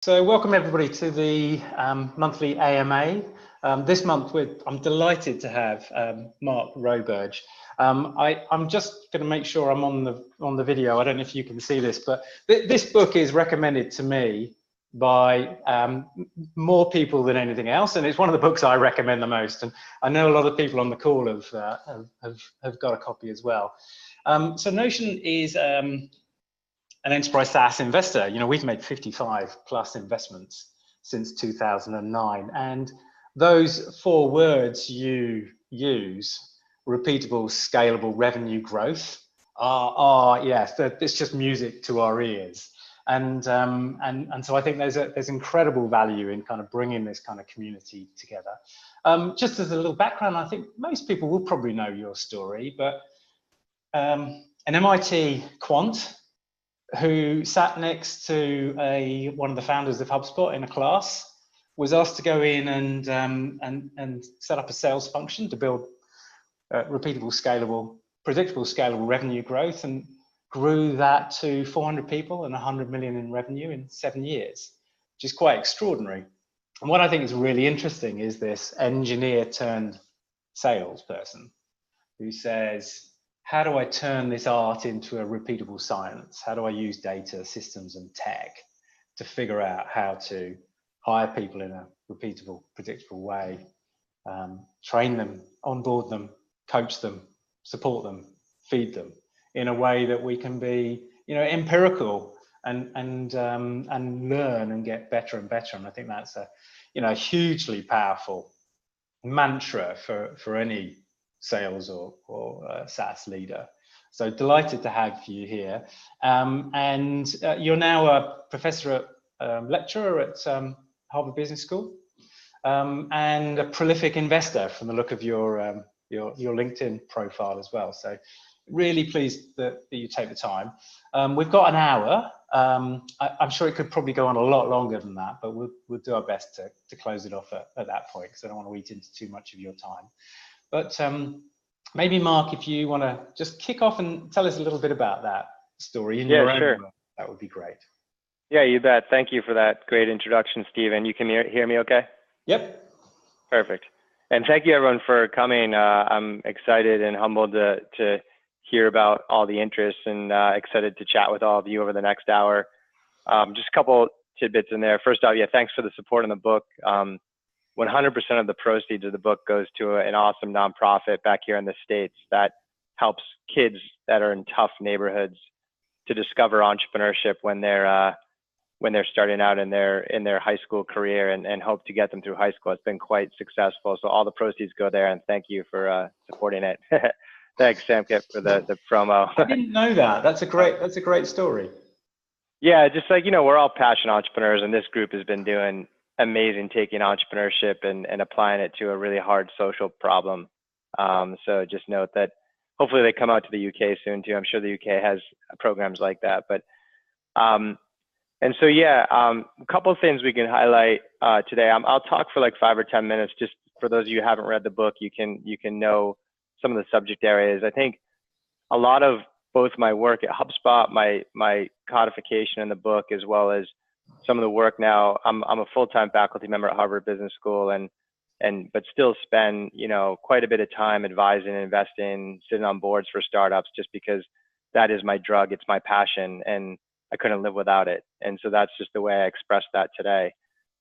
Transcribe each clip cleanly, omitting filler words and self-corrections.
So welcome everybody to the monthly AMA. This month I'm delighted to have Mark Roberge. I'm just going to make sure I'm on the video. I don't know if you can see this, but this book is recommended to me by more people than anything else, and it's one of the books I recommend the most. And I know a lot of people on the call have got a copy as well. So Notion is an enterprise SaaS investor. You know, we've made 55 plus investments since 2009. And those four words you use, repeatable, scalable revenue growth, yes, it's just music to our ears. And so I think there's incredible value in kind of bringing this kind of community together. Just as a little background, I think most people will probably know your story, but an MIT quant who sat next to one of the founders of HubSpot in a class, was asked to go in and set up a sales function to build repeatable, scalable, predictable, scalable revenue growth, and grew that to 400 people and 100 million in revenue in 7 years, which is quite extraordinary. And what I think is really interesting is this engineer turned salesperson who says, how do I turn this art into a repeatable science? How do I use data, systems, and tech to figure out how to hire people in a repeatable, predictable way, train them, onboard them, coach them, support them, feed them in a way that we can be, you know, empirical and learn and get better and better. And I think that's a, you know, hugely powerful mantra for any sales or SaaS leader. So delighted to have you here. And you're now a professor lecturer at Harvard Business School, and a prolific investor from the look of your LinkedIn profile as well. So really pleased that you take the time. We've got an hour. I'm sure it could probably go on a lot longer than that, but we'll do our best to close it off at that point, because I don't want to eat into too much of your time. But maybe Mark, if you want to just kick off and tell us a little bit about that story in your own words, that would be great. Yeah, you bet. Thank you for that great introduction, Stephen. You can hear me okay? Yep. Perfect. And thank you everyone for coming. I'm excited and humbled to hear about all the interest, and excited to chat with all of you over the next hour. Just a couple tidbits in there. First off, yeah, thanks for the support in the book. 100% of the proceeds of the book goes to an awesome nonprofit back here in the States that helps kids that are in tough neighborhoods to discover entrepreneurship when they're starting out in their high school career, and hope to get them through high school. It's been quite successful. So all the proceeds go there, and thank you for supporting it. Thanks, Samkit, for the promo. I didn't know that. That's a great story. Yeah, just like, you know, we're all passionate entrepreneurs, and this group has been doing amazing, taking entrepreneurship and applying it to a really hard social problem. So just note that hopefully they come out to the UK soon too. I'm sure the UK has programs like that. But and so yeah, a couple of things we can highlight today. I'll talk for like 5 or 10 minutes, just for those of you who haven't read the book. You can know some of the subject areas. I think a lot of both my work at HubSpot, my codification in the book, as well as some of the work now. I'm a full-time faculty member at Harvard Business School, but still spend, you know, quite a bit of time advising, investing, sitting on boards for startups, just because that is my drug. It's my passion, and I couldn't live without it. And so that's just the way I express that today.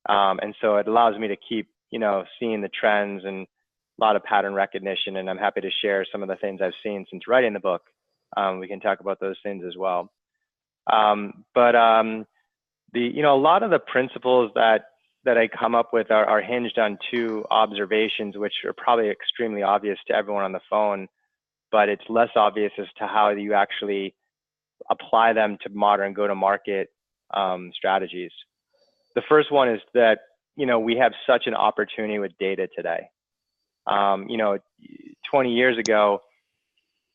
And so it allows me to keep, you know, seeing the trends and a lot of pattern recognition. And I'm happy to share some of the things I've seen since writing the book. We can talk about those things as well. You know, a lot of the principles that I come up with are hinged on two observations, which are probably extremely obvious to everyone on the phone, but it's less obvious as to how you actually apply them to modern go-to-market strategies. The first one is that, you know, we have such an opportunity with data today. You know, 20 years ago,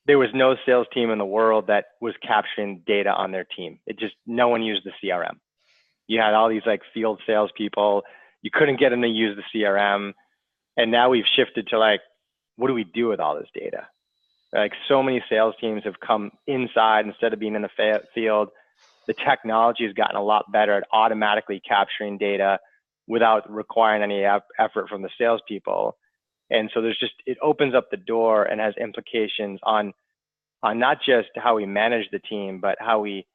there was no sales team in the world that was capturing data on their team. No one used the CRM. You had all these like field salespeople. You couldn't get them to use the CRM. And now we've shifted to like, what do we do with all this data? Like, so many sales teams have come inside instead of being in the field. The technology has gotten a lot better at automatically capturing data without requiring any effort from the salespeople. And so it opens up the door and has implications on not just how we manage the team, but how we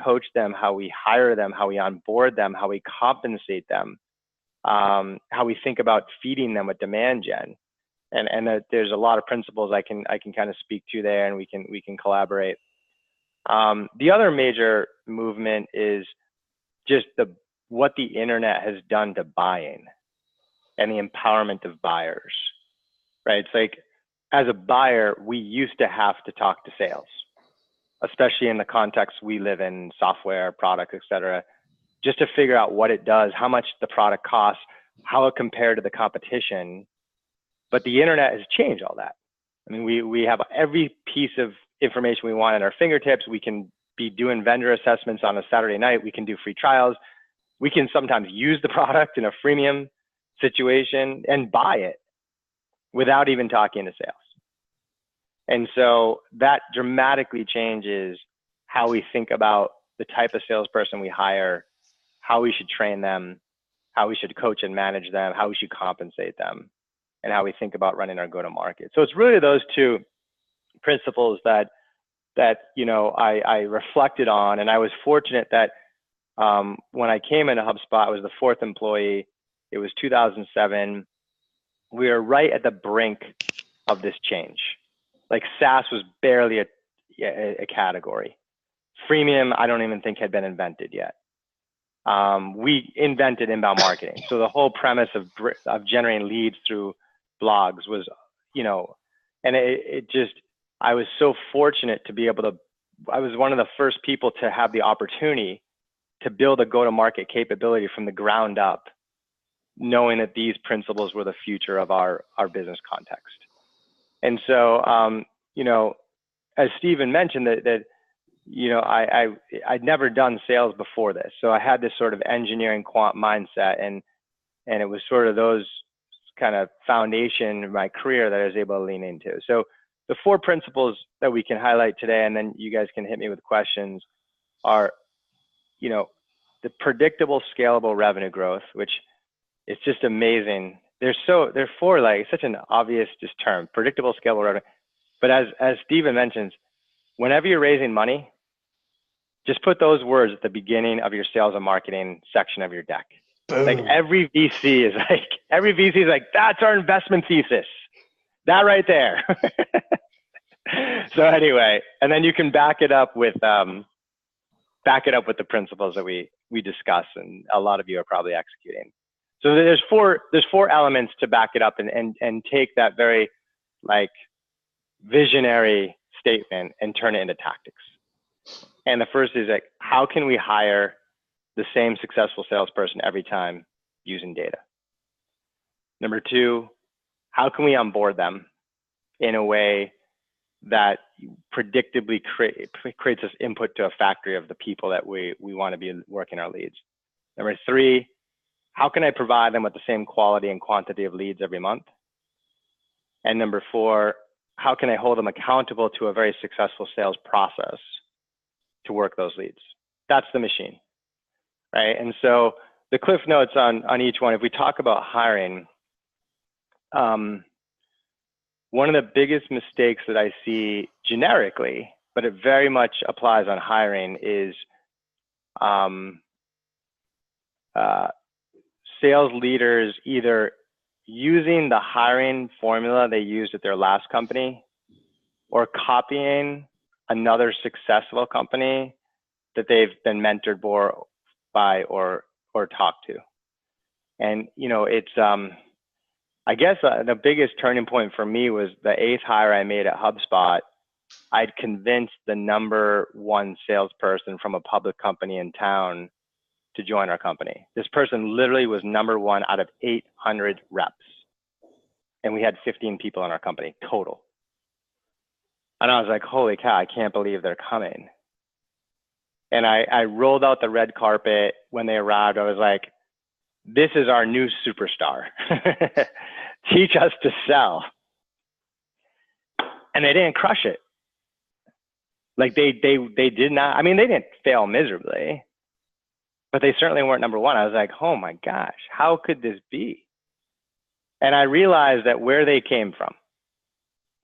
coach them, how we hire them, how we onboard them, how we compensate them, how we think about feeding them with demand gen. And there's a lot of principles I can kind of speak to there, and we can collaborate. The other major movement is just what the internet has done to buying and the empowerment of buyers, right? It's like, as a buyer, we used to have to talk to sales, especially in the context we live in, software, product, et cetera, just to figure out what it does, how much the product costs, how it compared to the competition. But the internet has changed all that. I mean, we have every piece of information we want at our fingertips. We can be doing vendor assessments on a Saturday night. We can do free trials. We can sometimes use the product in a freemium situation and buy it without even talking to sales. And so that dramatically changes how we think about the type of salesperson we hire, how we should train them, how we should coach and manage them, how we should compensate them, and how we think about running our go-to-market. So it's really those two principles that I reflected on. And I was fortunate that when I came into HubSpot, I was the fourth employee. It was 2007. We were right at the brink of this change. Like, SaaS was barely a category. Freemium, I don't even think had been invented yet. We invented inbound marketing. So the whole premise of generating leads through blogs was, and I was so fortunate to be able to, I was one of the first people to have the opportunity to build a go-to-market capability from the ground up, knowing that these principles were the future of our business context. And so, as Stephen mentioned, I'd never done sales before this. So I had this sort of engineering quant mindset, and it was sort of those kind of foundation in my career that I was able to lean into. So the 4 principles that we can highlight today, and then you guys can hit me with questions, are, the predictable, scalable revenue growth, which is just amazing. They're 4, like, such an obvious just term, predictable, scalable revenue. But as Stephen mentions, whenever you're raising money, just put those words at the beginning of your sales and marketing section of your deck. Boom. Like, every VC is like, that's our investment thesis. That right there. So anyway, and then you can back it up with the principles that we discuss, and a lot of you are probably executing. So there's four elements to back it up and take that very, like, visionary statement and turn it into tactics. And the first is, like, how can we hire the same successful salesperson every time using data? Number 2, how can we onboard them in a way that predictably creates this input to a factory of the people that we want to be working our leads? Number 3, how can I provide them with the same quality and quantity of leads every month? And number 4, how can I hold them accountable to a very successful sales process to work those leads? That's the machine, right? And so the cliff notes on each one, if we talk about hiring, one of the biggest mistakes that I see generically, but it very much applies on hiring, is sales leaders either using the hiring formula they used at their last company, or copying another successful company that they've been mentored by or talked to. And it's I guess the biggest turning point for me was the 8th hire I made at HubSpot. I'd convinced the number 1 salesperson from a public company in town to join our company. This person literally was number 1 out of 800 reps. And we had 15 people in our company total. And I was like, holy cow, I can't believe they're coming. And I rolled out the red carpet when they arrived. I was like, this is our new superstar. Teach us to sell. And they didn't crush it. Like they did not, I mean, they didn't fail miserably, but they certainly weren't number one. I was like, oh my gosh, how could this be? And I realized that where they came from,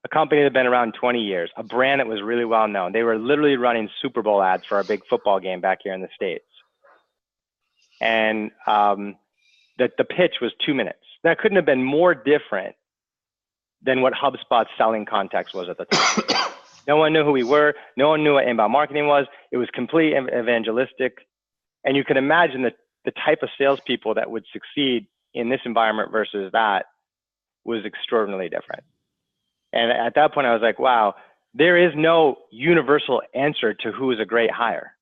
a company that had been around 20 years, a brand that was really well known. They were literally running Super Bowl ads for our big football game back here in the States. And that the pitch was 2 minutes. That couldn't have been more different than what HubSpot's selling context was at the time. No one knew who we were. No one knew what inbound marketing was. It was complete evangelistic. And you can imagine the type of salespeople that would succeed in this environment versus that was extraordinarily different. And at that point, I was like, wow, there is no universal answer to who is a great hire.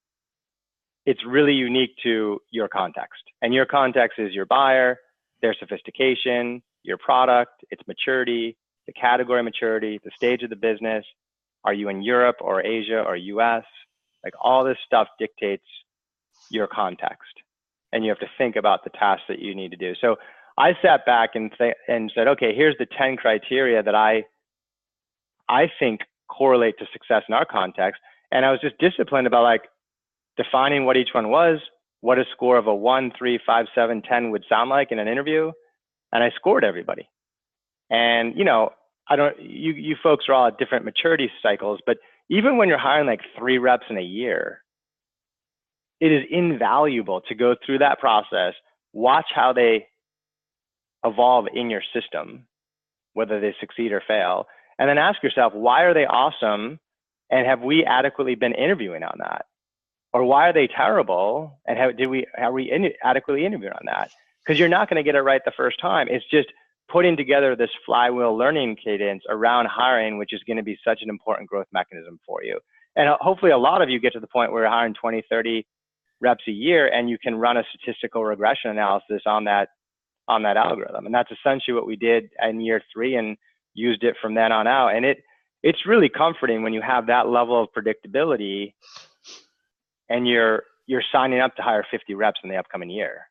It's really unique to your context. And your context is your buyer, their sophistication, your product, its maturity, the category maturity, the stage of the business. Are you in Europe or Asia or US? Like all this stuff dictates your context. And you have to think about the tasks that you need to do. So I sat back and said, okay, here's the 10 criteria that I think correlate to success in our context. And I was just disciplined about like defining what each one was, what a score of a 1, 3, 5, 7, 10 would sound like in an interview. And I scored everybody. And, you know, you folks are all at different maturity cycles, but even when you're hiring like 3 reps in a year, it is invaluable to go through that process, watch how they evolve in your system, whether they succeed or fail, and then ask yourself, why are they awesome? And have we adequately been interviewing on that? Or why are they terrible? And are we adequately interviewing on that? Because you're not going to get it right the first time. It's just putting together this flywheel learning cadence around hiring, which is going to be such an important growth mechanism for you. And hopefully a lot of you get to the point where you're hiring 20, 30 reps a year and you can run a statistical regression analysis on that algorithm. And that's essentially what we did in year 3 and used it from then on out. And it's really comforting when you have that level of predictability and you're signing up to hire 50 reps in the upcoming year.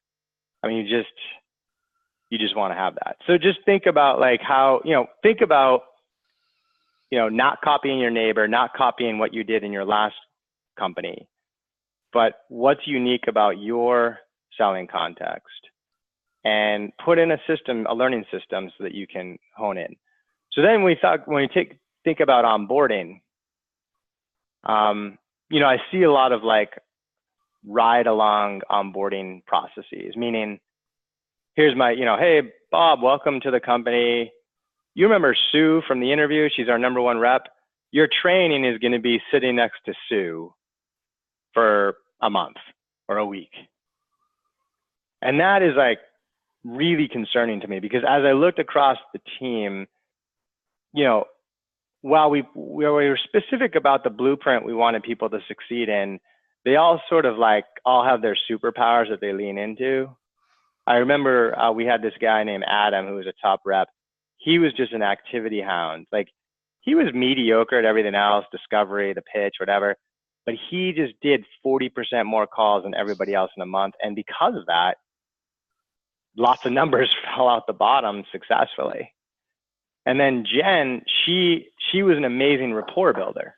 I mean, you just want to have that. So just think about like how, not copying your neighbor, not copying what you did in your last company, but what's unique about your selling context, and put in a learning system so that you can hone in. So then when you think about onboarding, I see a lot of like ride along onboarding processes, meaning here's my, hey, Bob, welcome to the company. You remember Sue from the interview? She's our number 1 rep. Your training is going to be sitting next to Sue for a month or a week. And that is like really concerning to me, because as I looked across the team, while we were specific about the blueprint we wanted people to succeed in, they all sort of like all have their superpowers that they lean into. I remember we had this guy named Adam who was a top rep. He was just an activity hound. Like he was mediocre at everything else, discovery, the pitch, whatever, but he just did 40% more calls than everybody else in a month. And because of that, lots of numbers fell out the bottom successfully. And then Jen, she was an amazing rapport builder,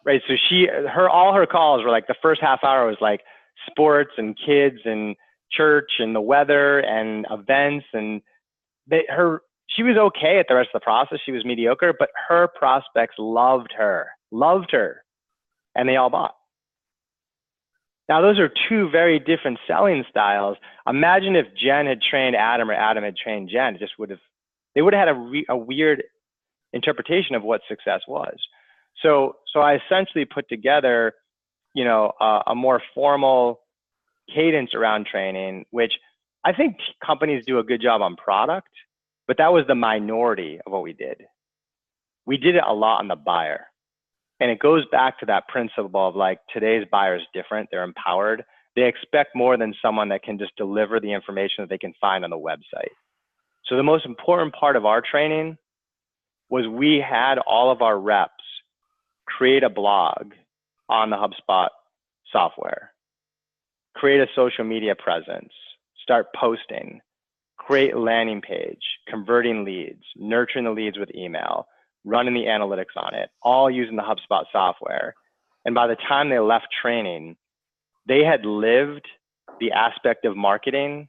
right? So all her calls were like, the first half hour was like sports and kids and church and the weather and events, and she was okay at the rest of the process. She was mediocre, but her prospects loved her, and they all bought. Now, those are 2 very different selling styles. Imagine if Jen had trained Adam or Adam had trained Jen. They would have had a weird interpretation of what success was. So I essentially put together, a more formal cadence around training, which I think companies do a good job on product, but that was the minority of what we did. We did it a lot on the buyer. And it goes back to that principle of like, today's buyer is different. They're empowered. They expect more than someone that can just deliver the information that they can find on the website. So the most important part of our training was we had all of our reps create a blog on the HubSpot software, create a social media presence, start posting, create a landing page, converting leads, nurturing the leads with email, running the analytics on it, all using the HubSpot software. And by the time they left training, they had lived the aspect of marketing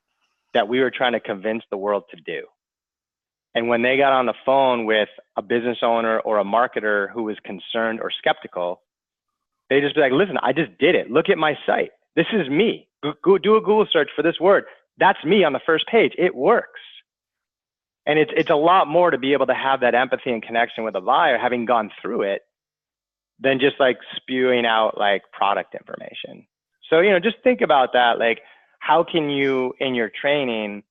that we were trying to convince the world to do. And when they got on the phone with a business owner or a marketer who was concerned or skeptical, they just be like, listen, I just did it. Look at my site. This is me. Go do a Google search for this word. That's me on the first page. It works. And it's a lot more to be able to have that empathy and connection with a buyer, having gone through it, than just like spewing out like product information. So, you know, just think about that. Like, how can you, in your training,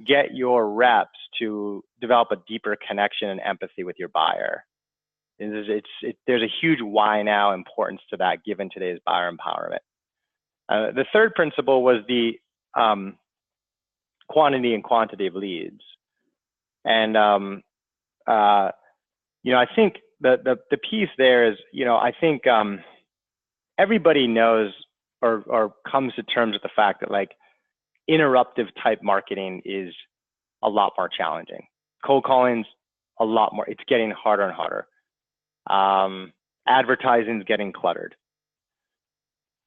get your reps to develop a deeper connection and empathy with your buyer? There's a huge why now importance to that given today's buyer empowerment. The third principle was the quantity and quantity of leads. And, you know, I think the piece there is, you know, I think everybody knows or comes to terms with the fact that like interruptive type marketing is a lot more challenging. Cold calling's a lot more, it's getting harder and harder. Advertising's getting cluttered.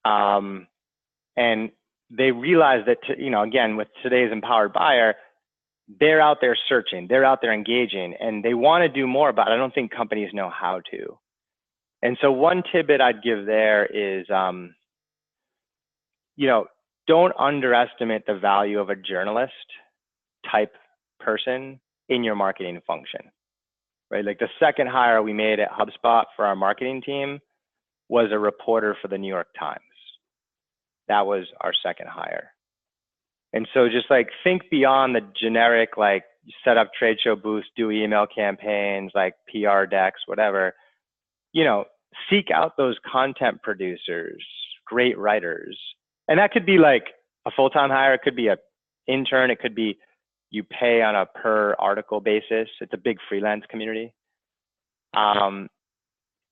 And they realize that, you know, again, with today's empowered buyer, they're out there searching, they're out there engaging, and they want to do more, but I don't think companies know how to. And so one tidbit I'd give there is, you know, don't underestimate the value of a journalist type person in your marketing function, right? Like the second hire we made at HubSpot for our marketing team was a reporter for the New York Times. That was our second hire. And so just like think beyond the generic, like set up trade show booths, do email campaigns, like PR decks, whatever, you know, seek out those content producers, great writers. And that could be like a full-time hire. It could be an intern. It could be you pay on a per article basis. It's a big freelance community. And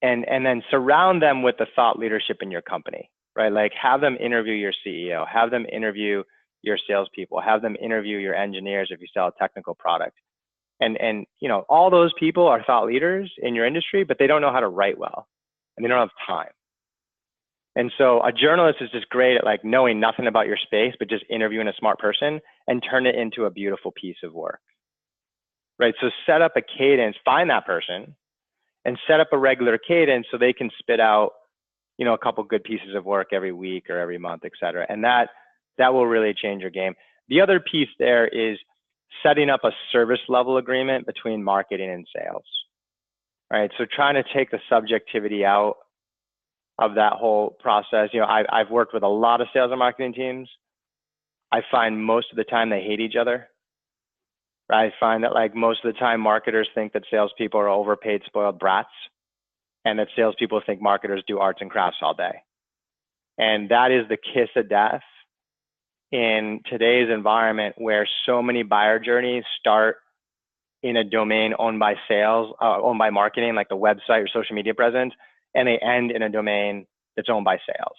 then surround them with the thought leadership in your company, right? Like have them interview your CEO, have them interview your salespeople, have them interview your engineers if you sell a technical product. And you know, all those people are thought leaders in your industry, but they don't know how to write well and they don't have time. And so a journalist is just great at like knowing nothing about your space, but just interviewing a smart person and turn it into a beautiful piece of work, right? So set up a cadence, find that person and set up a regular cadence so they can spit out, you know, a couple good pieces of work every week or every month, et cetera. And that will really change your game. The other piece there is setting up a service level agreement between marketing and sales, right? So trying to take the subjectivity out of that whole process. You know, I've worked with a lot of sales and marketing teams. I find most of the time they hate each other. Right? I find that like most of the time marketers think that salespeople are overpaid, spoiled brats, and that salespeople think marketers do arts and crafts all day. And that is the kiss of death in today's environment where so many buyer journeys start in a domain owned by sales, owned by marketing, like the website or social media presence, and they end in a domain that's owned by sales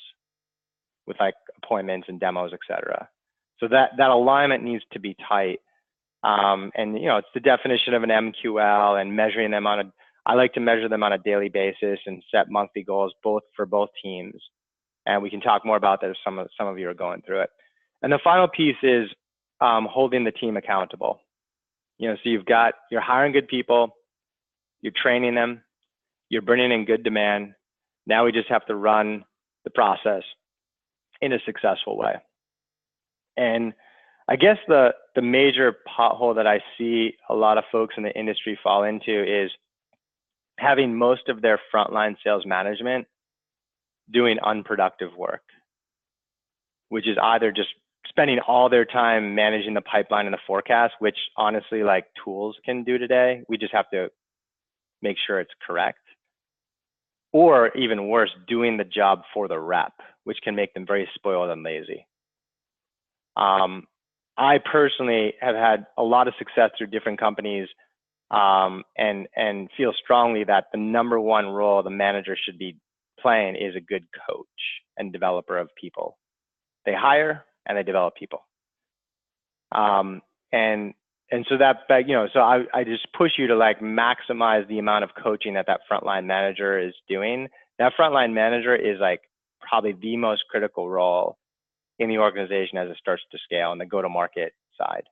with like appointments and demos, et cetera. So that alignment needs to be tight. And you know, it's the definition of an MQL and measuring them I like to measure them on a daily basis and set monthly goals for both teams. And we can talk more about that if some of you are going through it. And the final piece is holding the team accountable. You know, so you're hiring good people, you're training them, you're bringing in good demand. Now we just have to run the process in a successful way. And I guess the major pothole that I see a lot of folks in the industry fall into is having most of their frontline sales management doing unproductive work, which is either just spending all their time managing the pipeline and the forecast, which honestly like tools can do today. We just have to make sure it's correct. Or even worse, doing the job for the rep, which can make them very spoiled and lazy. I personally have had a lot of success through different companies and feel strongly that the number one role the manager should be playing is a good coach and developer of people. They hire and they develop people. And And so that, you know, so I just push you to like maximize the amount of coaching that frontline manager is doing. That frontline manager is like probably the most critical role in the organization as it starts to scale on the go-to-market side.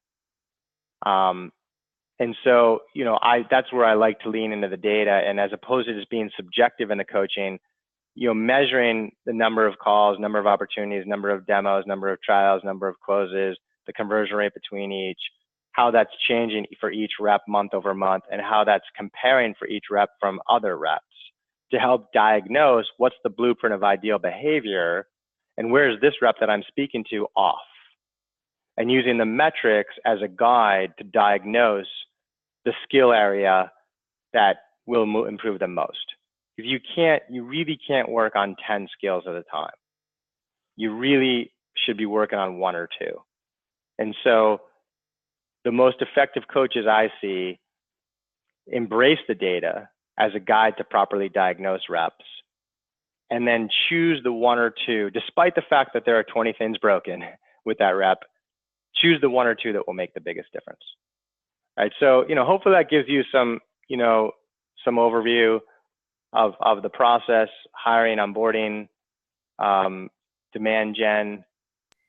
And so, you know, that's where I like to lean into the data, and as opposed to just being subjective in the coaching, you know, measuring the number of calls, number of opportunities, number of demos, number of trials, number of closes, the conversion rate between each, how that's changing for each rep month over month, and how that's comparing for each rep from other reps to help diagnose what's the blueprint of ideal behavior and where is this rep that I'm speaking to off, and using the metrics as a guide to diagnose the skill area that will improve them most. Because you really can't work on 10 skills at a time. You really should be working on 1 or 2. And so the most effective coaches I see embrace the data as a guide to properly diagnose reps, and then choose the 1 or 2, despite the fact that there are 20 things broken with that rep, choose the 1 or 2 that will make the biggest difference. All right, so, you know, hopefully that gives you some, you know, some overview of the process, hiring, onboarding, demand gen,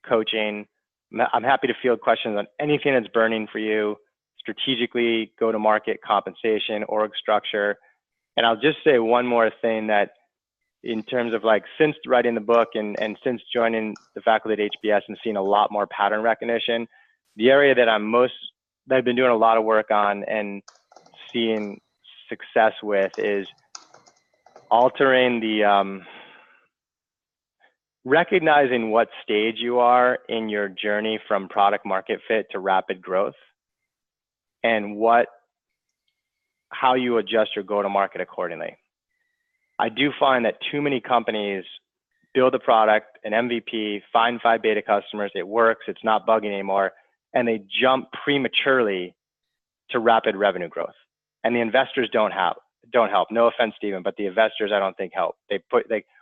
coaching. I'm happy to field questions on anything that's burning for you, strategically, go-to-market, compensation, org structure. And I'll just say one more thing, that in terms of like, since writing the book and since joining the faculty at HBS and seeing a lot more pattern recognition, the area that I've been doing a lot of work on and seeing success with is altering the, recognizing what stage you are in your journey from product market fit to rapid growth, and how you adjust your go-to-market accordingly. I do find that too many companies build a product, an MVP, find 5 beta customers, it works, it's not bugging anymore, and they jump prematurely to rapid revenue growth. And the investors don't help. No offense, Stephen, but the investors I don't think help.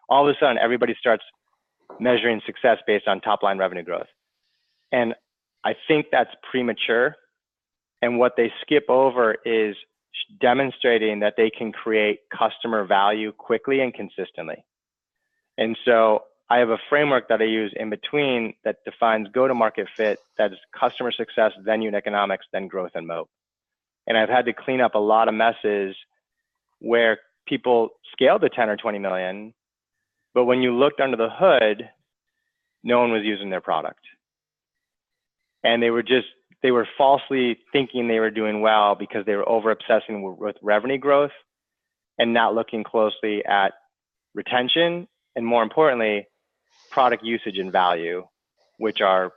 All of a sudden everybody starts measuring success based on top line revenue growth. And I think that's premature. And what they skip over is demonstrating that they can create customer value quickly and consistently. And so I have a framework that I use in between that defines go-to-market fit, that is customer success, then unit economics, then growth and moat. And I've had to clean up a lot of messes where people scaled to 10 or 20 million, but when you looked under the hood, no one was using their product. And they were falsely thinking they were doing well because they were over obsessing with revenue growth and not looking closely at retention, and more importantly, product usage and value, which are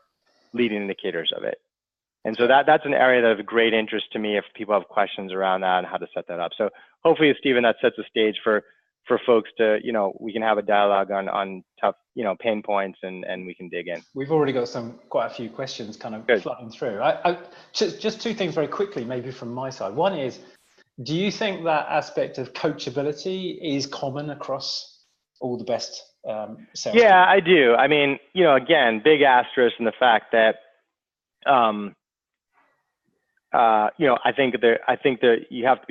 leading indicators of it. And so that's an area that of great interest to me if people have questions around that and how to set that up. So hopefully, Stephen, that sets the stage for folks to, you know, we can have a dialogue on tough, you know, pain points, and we can dig in. We've already got quite a few questions kind of flooding through. Just 2 things very quickly, maybe from my side. One is, do you think that aspect of coachability is common across all the best sales? Yeah, I do. I mean, you know, again, big asterisk in the fact that, you know, I think that you have to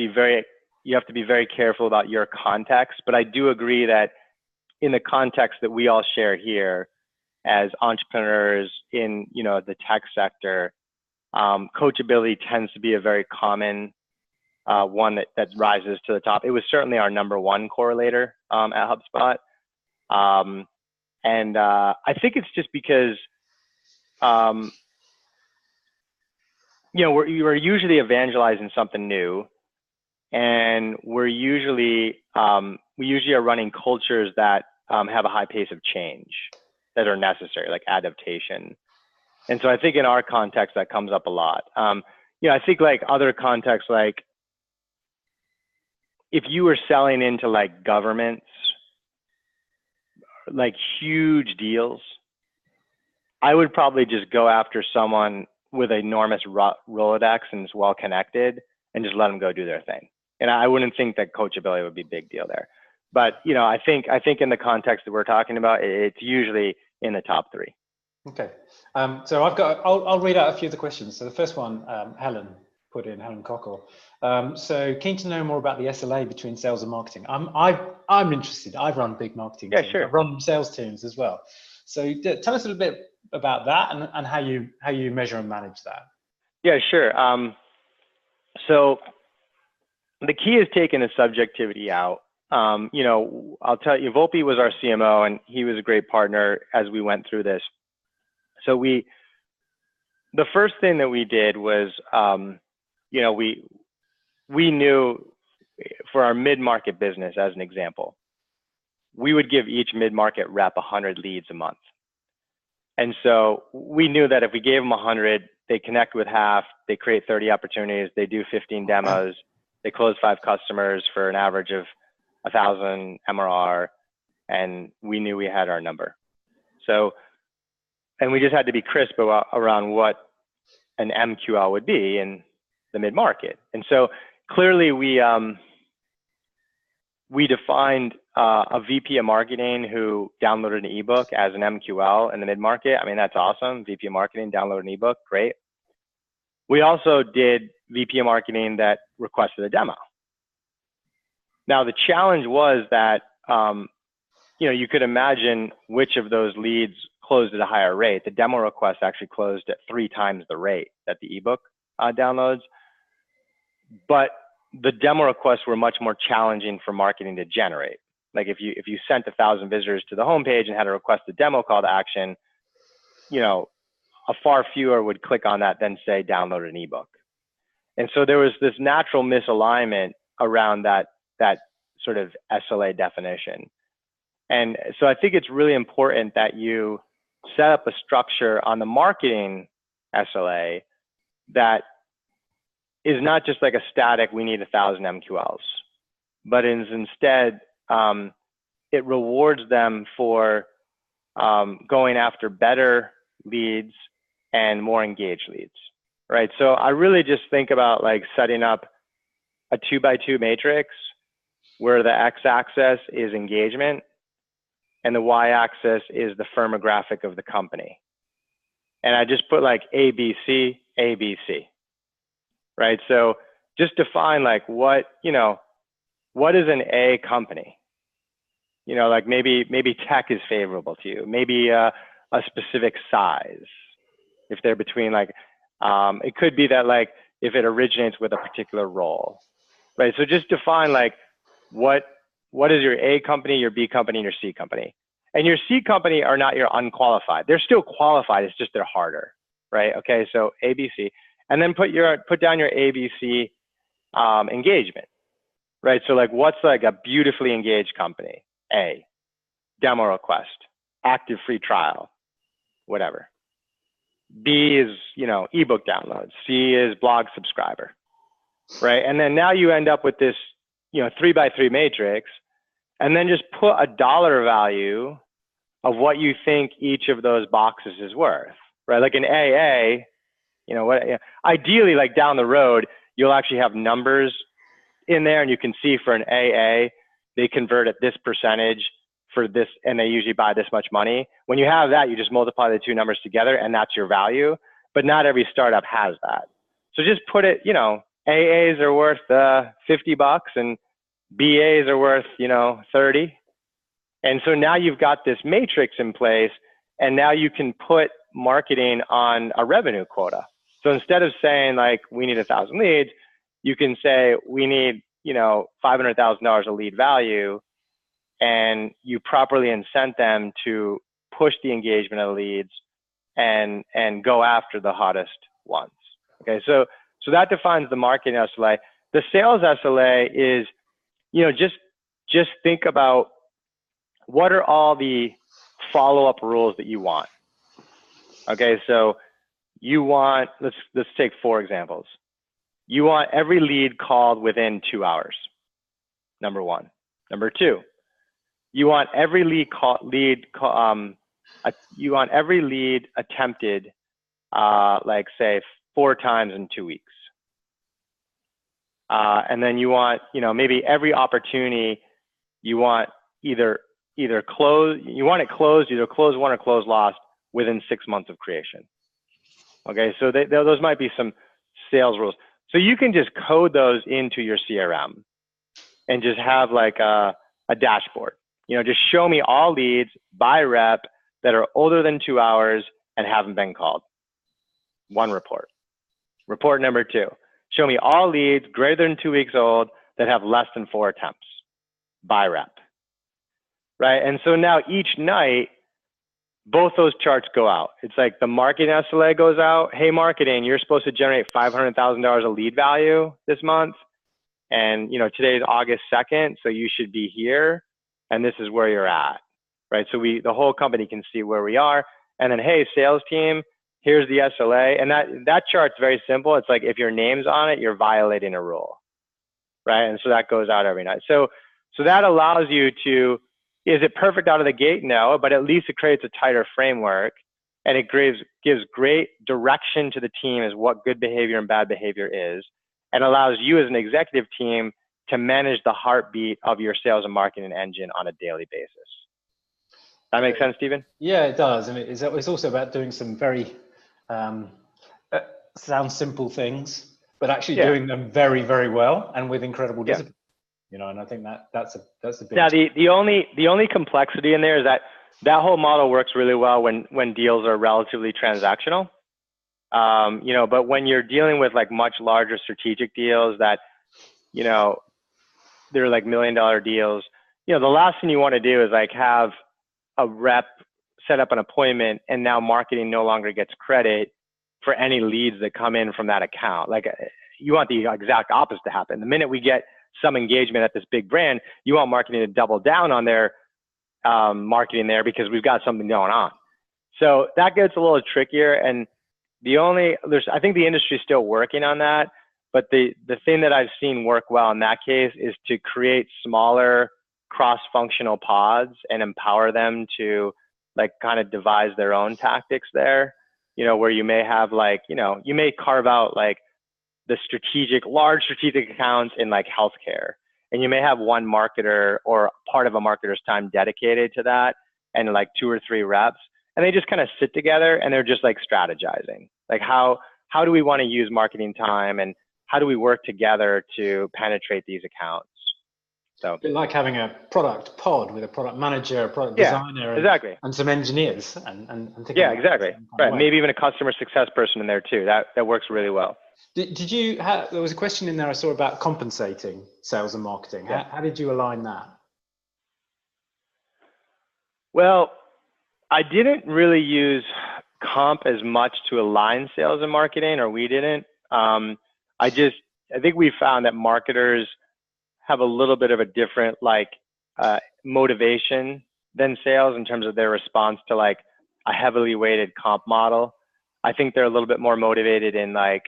be very careful about your context. But I do agree that in the context that we all share here as entrepreneurs in, you know, the tech sector, coachability tends to be a very common one that rises to the top. It was certainly our #1 correlator at HubSpot. And I think it's just because, you know, we're usually evangelizing something new, and we usually are running cultures that have a high pace of change that are necessary, like adaptation. And so I think in our context that comes up a lot. You know, I think like other contexts, like if you were selling into like governments, like huge deals, I would probably just go after someone with an enormous Rolodex and is well connected and just let them go do their thing. And I wouldn't think that coachability would be a big deal there. But, you know, I think in the context that we're talking about, it's usually in the top 3. Okay. So I'll read out a few of the questions. So the first one, Helen put in, Helen Cockle. So keen to know more about the SLA between sales and marketing. I'm interested. I've run big marketing teams. Sure. I've run sales teams as well. So tell us a little bit about that and how you measure and manage that. Yeah, sure. So the key is taking the subjectivity out. You know, I'll tell you, Volpe was our CMO, and he was a great partner as we went through this. So the first thing that we did was, you know, we knew for our mid-market business, as an example, we would give each mid-market rep 100 leads a month. And so we knew that if we gave them 100, they connect with half, they create 30 opportunities, they do 15 demos, they close 5 customers for an average of 1,000 MRR, and we knew we had our number. So, and we just had to be crisp around what an MQL would be in the mid-market. And so clearly we defined a VP of marketing who downloaded an ebook as an MQL in the mid-market. I mean, that's awesome. VP of marketing, download an ebook, great. We also did VP of marketing that requested a demo. Now, the challenge was that, you know, you could imagine which of those leads closed at a higher rate. The demo request actually closed at 3 times the rate that the ebook downloads. But the demo requests were much more challenging for marketing to generate. Like if you sent 1,000 visitors to the homepage and had to request a demo call to action, you know, a far fewer would click on that than say download an ebook. And so there was this natural misalignment around that sort of SLA definition. And so I think it's really important that you set up a structure on the marketing SLA that is not just like a static, we need 1,000 MQLs, but is instead, it rewards them for going after better leads and more engaged leads, right? So I really just think about like setting up a 2x2 matrix where the x-axis is engagement and the y-axis is the firmographic of the company. And I just put like ABC, ABC, right? So just define like what, you know, what is an A company? You know, like maybe tech is favorable to you, maybe a specific size. If they're between like, it could be that like, if it originates with a particular role, right? So just define like, what is your A company, your B company, and your C company? And your C company are not your unqualified. They're still qualified, it's just they're harder, right? Okay, so ABC. And then put down your ABC engagement, right? So like what's like a beautifully engaged company? A, demo request, active free trial, whatever. B is, you know, ebook downloads. C is blog subscriber, right? And then now you end up with this, you know, 3x3 matrix, and then just put a dollar value of what you think each of those boxes is worth, right? Like an AA, you know, ideally like down the road, you'll actually have numbers in there and you can see for an AA, they convert at this percentage for this, and they usually buy this much money. When you have that, you just multiply the two numbers together and that's your value, but not every startup has that. So just put it, you know, AAs are worth $50 and BAs are worth, you know, 30. And so now you've got this matrix in place and now you can put marketing on a revenue quota. So instead of saying like, we need 1,000 leads, you can say we need, you know, $500,000 a lead value, and you properly incent them to push the engagement of the leads and go after the hottest ones. Okay, so that defines the marketing SLA. The sales SLA is, you know, just think about what are all the follow-up rules that you want. Okay, so you want, let's take 4 examples. You want every lead called within 2 hours, number 1. Number 2, you want every you want every lead attempted, like say 4 times in 2 weeks. And then you want, you know, maybe every opportunity you want either close, you want it closed, either close won or close lost within 6 months of creation. Okay, so those might be some sales rules. So you can just code those into your CRM and just have like a dashboard. You know, just show me all leads by rep that are older than 2 hours and haven't been called. One report. Report number 2, show me all leads greater than 2 weeks old that have less than 4 attempts by rep. Right, and so now each night, both those charts go out. It's like the marketing SLA goes out. Hey, marketing, you're supposed to generate $500,000 of lead value this month. And, you know, today is August 2nd, so you should be here. And this is where you're at, right? So the whole company can see where we are. And then, hey, sales team, here's the SLA. And that chart's very simple. It's like if your name's on it, you're violating a rule, right? And so that goes out every night. So that allows you to, is it perfect out of the gate? No, but at least it creates a tighter framework, and it gives great direction to the team as what good behavior and bad behavior is, and allows you as an executive team to manage the heartbeat of your sales and marketing engine on a daily basis. That makes sense, Stephen? Yeah, it does. I mean, it's also about doing some very sound simple things, but actually doing them very, very well and with incredible discipline. You know, and I think that's a big. Now, the only complexity in there is that whole model works really well when deals are relatively transactional. You know, but when you're dealing with like much larger strategic deals that, you know, they're like $1 million deals, you know, the last thing you want to do is like have a rep set up an appointment and now marketing no longer gets credit for any leads that come in from that account. Like you want the exact opposite to happen. The minute we get some engagement at this big brand, you want marketing to double down on their marketing there because we've got something going on. So that gets a little trickier. And I think the industry is still working on that. But the thing that I've seen work well in that case is to create smaller cross-functional pods and empower them to like kind of devise their own tactics there, you know, where you may have like, you know, you may carve out like the large strategic accounts in like healthcare. And you may have one marketer or part of a marketer's time dedicated to that and like 2 or 3 reps. And they just kind of sit together and they're just like strategizing. Like how do we want to use marketing time and how do we work together to penetrate these accounts? So like having a product pod with a product manager, a product designer, exactly. and some engineers and exactly. Right. Maybe even a customer success person in there too. That works really well. Did you have, there was a question in there I saw about compensating sales and marketing. Yeah. How did you align that? Well, I didn't really use comp as much to align sales and marketing, or we didn't. I think we found that marketers have a little bit of a different like motivation than sales in terms of their response to like a heavily weighted comp model. I think they're a little bit more motivated in like,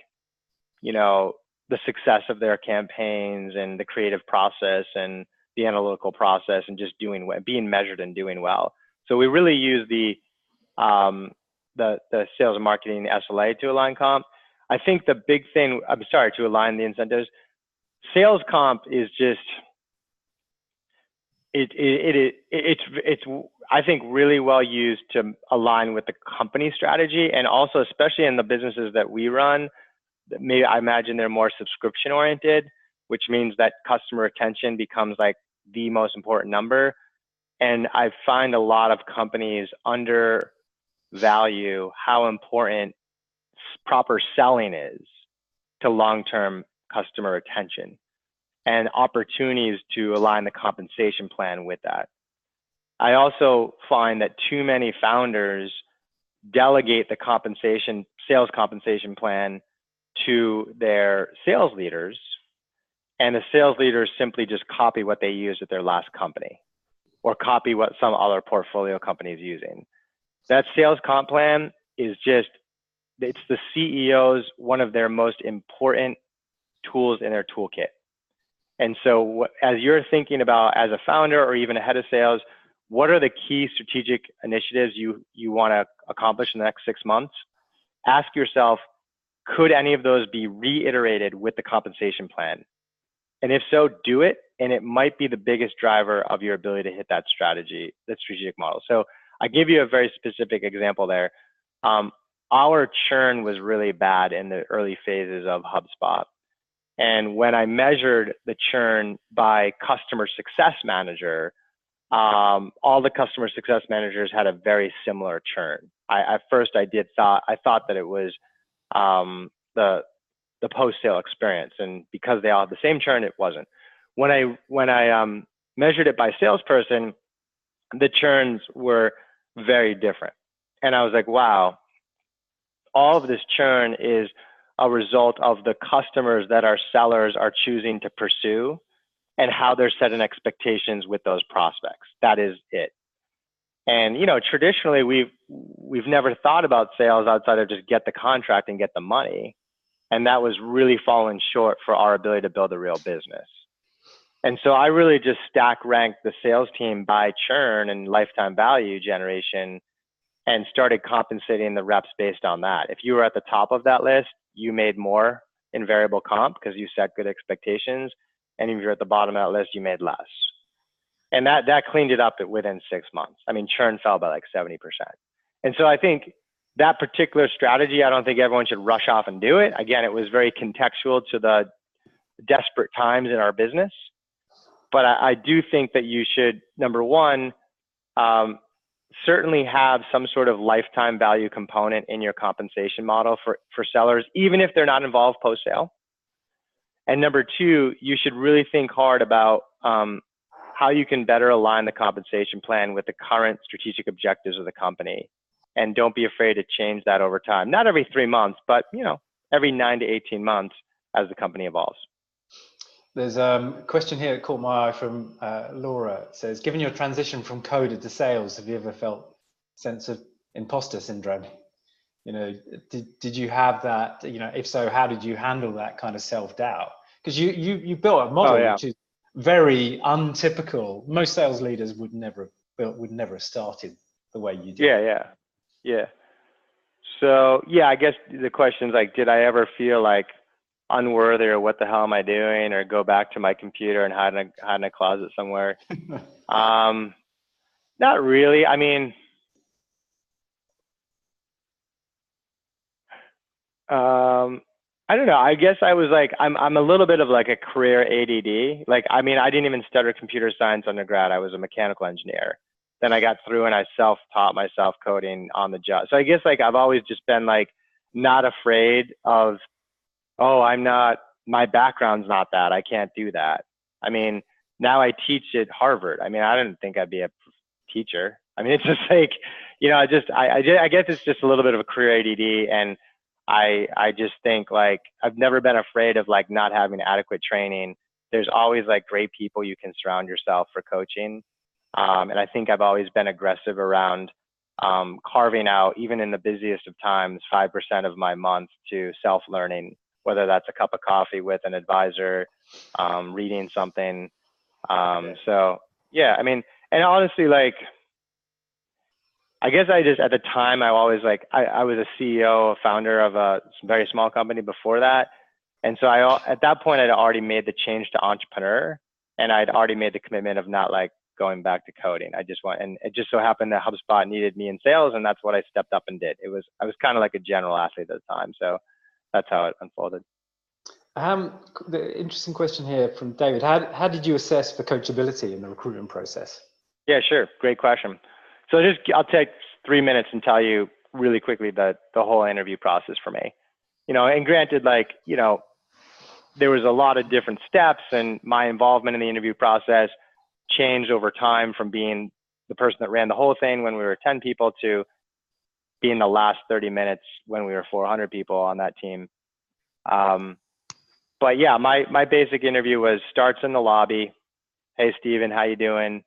you know, the success of their campaigns and the creative process and the analytical process and just being measured and doing well. So we really use the sales and marketing SLA to align comp. I think the big thing, to align the incentives. Sales comp is just, it's I think really well used to align with the company strategy, and also especially in the businesses that we run, maybe I imagine they're more subscription oriented, which means that customer retention becomes like the most important number. And I find a lot of companies undervalue how important proper selling is to long-term customer retention and opportunities to align the compensation plan with that. I also find that too many founders delegate the sales compensation plan to their sales leaders, and the sales leaders simply just copy what they used at their last company or copy what some other portfolio company is using. That sales comp plan is just, it's the CEO's one of their most important tools in their toolkit. And so as you're thinking about as a founder or even a head of sales, what are the key strategic initiatives you want to accomplish in the next 6 months? Ask yourself, could any of those be reiterated with the compensation plan? And if so, do it. And it might be the biggest driver of your ability to hit that strategy, that strategic model. So I give you a very specific example there. our churn was really bad in the early phases of HubSpot. And when I measured the churn by customer success manager, all the customer success managers had a very similar churn. At first I thought that it was the post-sale experience, and because they all had the same churn, it wasn't. When I measured it by salesperson, the churns were very different, and I was like, wow, all of this churn is a result of the customers that our sellers are choosing to pursue and how they're setting expectations with those prospects. That is it. And traditionally we've never thought about sales outside of just get the contract and get the money, and that was really falling short for our ability to build a real business. And so I really just stack ranked the sales team by churn and lifetime value generation, and started compensating the reps based on that. If you were at the top of that list, you made more in variable comp because you set good expectations. And if you're at the bottom of that list, you made less. And that cleaned it up within 6 months. I mean, churn fell by like 70%. And so I think that particular strategy, I don't think everyone should rush off and do it. Again, it was very contextual to the desperate times in our business. But I do think that you should, number one, certainly have some sort of lifetime value component in your compensation model for sellers, even if they're not involved post-sale. And number two, you should really think hard about how you can better align the compensation plan with the current strategic objectives of the company. And don't be afraid to change that over time. Not every 3 months, but every 9 to 18 months as the company evolves. There's a question here that caught my eye from Laura. It says, given your transition from coder to sales, have you ever felt a sense of imposter syndrome? Did you have that? If so, how did you handle that kind of self-doubt? Because you built a model which is very untypical. Most sales leaders would never have started the way you did. Yeah. So I guess the question is like, did I ever feel like unworthy, or what the hell am I doing, or go back to my computer and hide in a closet somewhere? Not really. I mean, I don't know. I guess I was like, I'm a little bit of like a career ADD. Like, I mean, I didn't even study computer science undergrad. I was a mechanical engineer. Then I got through and I self-taught myself coding on the job. So I guess like I've always just been like not afraid of, my background's not that, I can't do that. I mean, now I teach at Harvard. I mean, I didn't think I'd be a teacher. I mean, it's just like, I guess it's just a little bit of a career ADD. And I just think like, I've never been afraid of like not having adequate training. There's always like great people you can surround yourself for coaching. And I think I've always been aggressive around carving out, even in the busiest of times, 5% of my month to self-learning, whether that's a cup of coffee with an advisor, reading something. So yeah, I mean, and honestly, like, I guess at the time, I always like, I was a CEO, a founder of a very small company before that. And so at that point, I'd already made the change to entrepreneur, and I'd already made the commitment of not like going back to coding. And it just so happened that HubSpot needed me in sales, and that's what I stepped up and did. I was kind of like a general athlete at the time. So that's how it unfolded. The interesting question here from David. How did you assess for coachability in the recruitment process? Yeah, sure. Great question. So I'll take 3 minutes and tell you really quickly the whole interview process for me. And granted, like, there was a lot of different steps, and my involvement in the interview process changed over time from being the person that ran the whole thing when we were 10 people to being the last 30 minutes when we were 400 people on that team. But yeah, my basic interview was starts in the lobby. Hey, Steven, how you doing?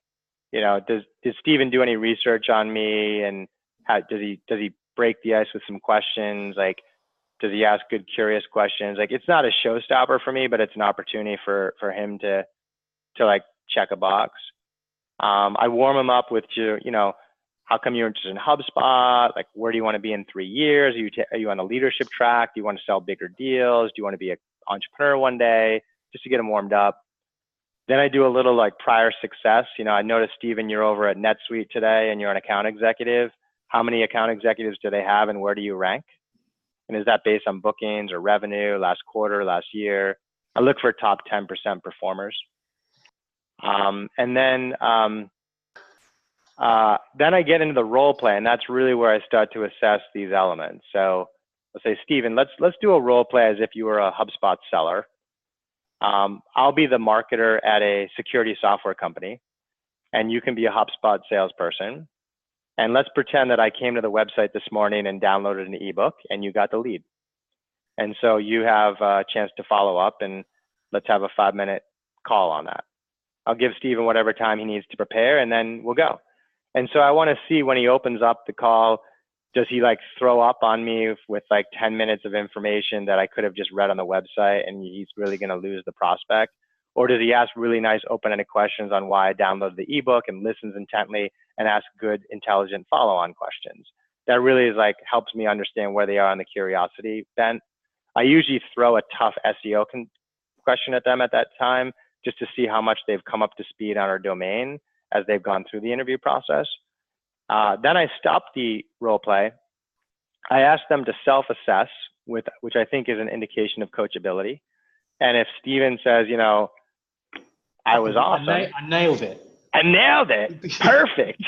Does Steven do any research on me? And does he break the ice with some questions? Like, does he ask good, curious questions? Like, it's not a showstopper for me, but it's an opportunity for him to like check a box. I warm him up with, how come you're interested in HubSpot? Like, where do you want to be in 3 years? Are you on a leadership track? Do you want to sell bigger deals? Do you want to be an entrepreneur one day? Just to get him warmed up. Then I do a little like prior success. I noticed, Steven, you're over at NetSuite today and you're an account executive. how many account executives do they have and where do you rank? And is that based on bookings or revenue, last quarter, last year? I look for top 10% performers. Then I get into the role play, and that's really where I start to assess these elements. So let's say, Steven, let's do a role play as if you were a HubSpot seller. I'll be the marketer at a security software company, and you can be a HubSpot salesperson. And let's pretend that I came to the website this morning and downloaded an ebook, and you got the lead. And so you have a chance to follow up, and let's have a 5-minute call on that. I'll give Steven whatever time he needs to prepare, and then we'll go. And so I want to see when he opens up the call, does he like throw up on me with like 10 minutes of information that I could have just read on the website and he's really going to lose the prospect? Or does he ask really nice open-ended questions on why I downloaded the ebook and listens intently and asks good, intelligent follow-on questions? That really is like helps me understand where they are on the curiosity bent. I usually throw a tough SEO question at them at that time just to see how much they've come up to speed on our domain as they've gone through the interview process. Then I stop the role play. I ask them to self-assess, which I think is an indication of coachability. And if Steven says, you know, I was awesome. I nailed it. I nailed it. Perfect.